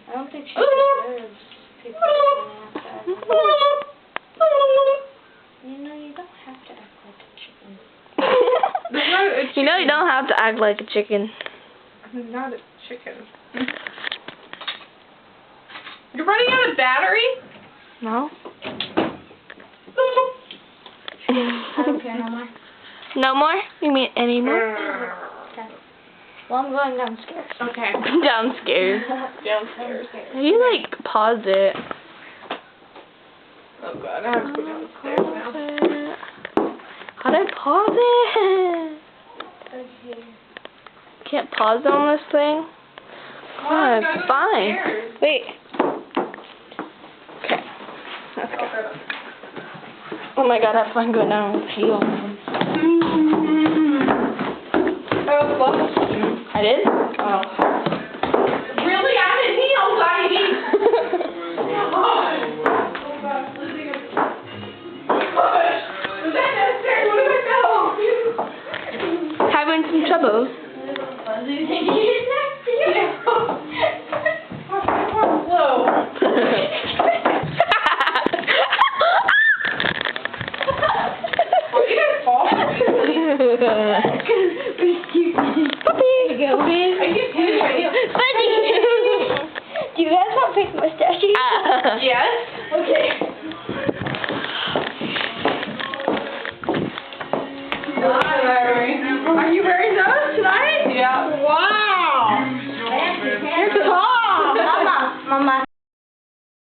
I don't think she deserves people to act like You know, you don't have to act like a chicken. You know you don't have to act like a chicken. I'm not a chicken. You're running out of battery? No? I don't care no more. No more? You mean any more? Okay. Well, I'm going downstairs. Okay. Downstairs. Downstairs. You like pause it. Oh god, I have to go downstairs now. How do I pause it? Okay. Can't pause on this thing? Come on, Oh, go fine. downstairs. Wait. Okay. Let's go. Oh my god, I have fun going down with heel. I did? Oh. Really? I'm in heels, Ivy! Was that necessary? What did I go? Having some trouble. Do you guys want fake mustaches? Yes? Okay.